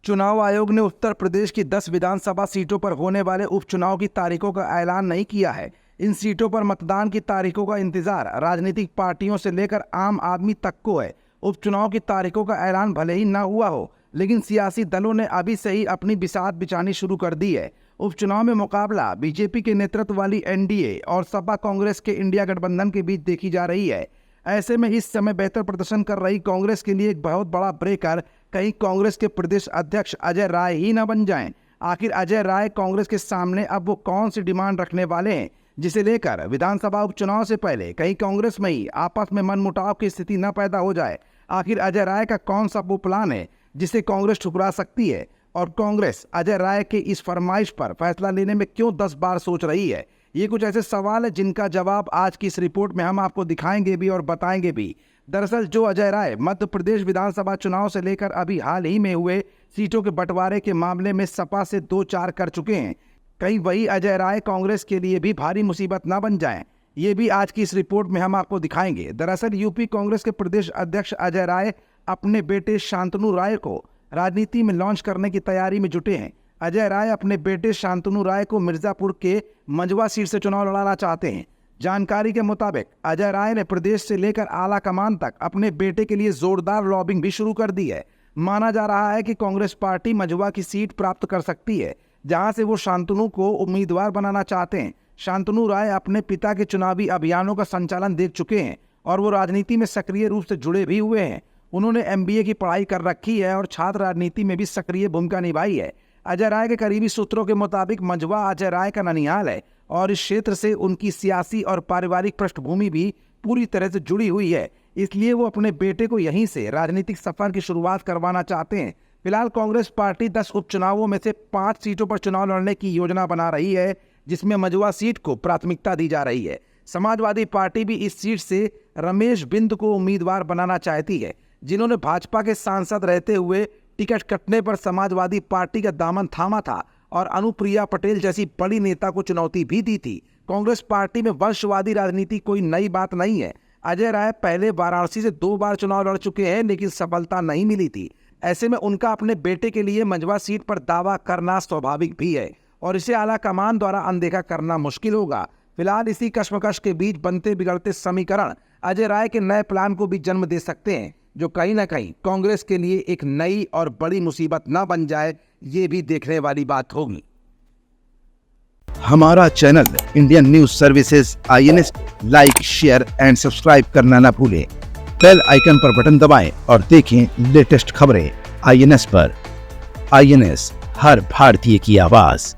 चुनाव आयोग ने उत्तर प्रदेश की 10 विधानसभा सीटों पर होने वाले उपचुनाव की तारीखों का ऐलान नहीं किया है। इन सीटों पर मतदान की तारीखों का इंतजार राजनीतिक पार्टियों से लेकर आम आदमी तक को है। उपचुनाव की तारीखों का ऐलान भले ही न हुआ हो, लेकिन सियासी दलों ने अभी से ही अपनी बिसात बिछानी शुरू कर दी है। उपचुनाव में मुकाबला बीजेपी के नेतृत्व वाली एनडीए और सपा कांग्रेस के इंडिया गठबंधन के बीच देखी जा रही है। ऐसे में इस समय बेहतर प्रदर्शन कर रही कांग्रेस के लिए एक बहुत बड़ा ब्रेकर कहीं कांग्रेस के प्रदेश अध्यक्ष अजय राय ही न बन जाएं। आखिर अजय राय कांग्रेस के सामने अब वो कौन सी डिमांड रखने वाले हैं, जिसे लेकर विधानसभा उपचुनाव से पहले कहीं कांग्रेस में ही आपस में मनमुटाव की स्थिति न पैदा हो जाए। आखिर अजय राय का कौन सा वो प्लान है जिसे कांग्रेस ठुकरा सकती है, और कांग्रेस अजय राय के इस फरमाइश पर फैसला लेने में क्यों 10 बार सोच रही है। ये कुछ ऐसे सवाल है जिनका जवाब आज की इस रिपोर्ट में हम आपको दिखाएंगे भी और बताएंगे भी। दरअसल जो अजय राय मध्य प्रदेश विधानसभा चुनाव से लेकर अभी हाल ही में हुए सीटों के बंटवारे के मामले में सपा से 2-4 कर चुके हैं, कहीं वही अजय राय कांग्रेस के लिए भी भारी मुसीबत न बन जाएं, ये भी आज की इस रिपोर्ट में हम आपको दिखाएंगे। दरअसल यूपी कांग्रेस के प्रदेश अध्यक्ष अजय राय अपने बेटे शांतनु राय को राजनीति में लॉन्च करने की तैयारी में जुटे हैं। अजय राय अपने बेटे शांतनु राय को मिर्जापुर के मंझवा सीट से चुनाव लड़ाना चाहते हैं। जानकारी के मुताबिक अजय राय ने प्रदेश से लेकर आला कमान तक अपने बेटे के लिए जोरदार लॉबिंग भी शुरू कर दी है। माना जा रहा है कि कांग्रेस पार्टी मंझवा की सीट प्राप्त कर सकती है, जहां से वो शांतनु को उम्मीदवार बनाना चाहते हैं। शांतनु राय अपने पिता के चुनावी अभियानों का संचालन देख चुके हैं और वो राजनीति में सक्रिय रूप से जुड़े भी हुए हैं। उन्होंने MBA की पढ़ाई कर रखी है और छात्र राजनीति में भी सक्रिय भूमिका निभाई है। अजय राय के करीबी सूत्रों के मुताबिक मंझवा अजय राय का ननिहाल है और इस क्षेत्र से उनकी सियासी और पारिवारिक पृष्ठभूमि भी पूरी तरह से जुड़ी हुई है, इसलिए वो अपने बेटे को यहीं से राजनीतिक सफर की शुरुआत करवाना चाहते हैं। फिलहाल कांग्रेस पार्टी 10 उपचुनावों में से 5 सीटों पर चुनाव लड़ने की योजना बना रही है, जिसमें मंझवा सीट को प्राथमिकता दी जा रही है। समाजवादी पार्टी भी इस सीट से रमेश बिंद को उम्मीदवार बनाना चाहती है, जिन्होंने भाजपा के सांसद रहते हुए टिकट कटने पर समाजवादी पार्टी का दामन थामा था और अनुप्रिया पटेल जैसी बड़ी नेता को चुनौती भी दी थी। कांग्रेस पार्टी में वंशवादी राजनीति कोई नई बात नहीं है। अजय राय पहले वाराणसी से 2 बार चुनाव लड़ चुके हैं, लेकिन सफलता नहीं मिली थी। ऐसे में उनका अपने बेटे के लिए मंझवा सीट पर दावा करना स्वाभाविक भी है और इसे आला कमान द्वारा अनदेखा करना मुश्किल होगा। फिलहाल इसी कश्मकश के बीच बनते बिगड़ते समीकरण अजय राय के नए प्लान को भी जन्म दे सकते हैं, जो कहीं ना कहीं कांग्रेस के लिए एक नई और बड़ी मुसीबत ना बन जाए, ये भी देखने वाली बात होगी। हमारा channel Indian news services INS like, share and subscribe करना ना भूलें। बेल आइकन पर बटन दबाएं और देखें लेटेस्ट खबरें INS पर। INS, हर भारतीय की आवाज।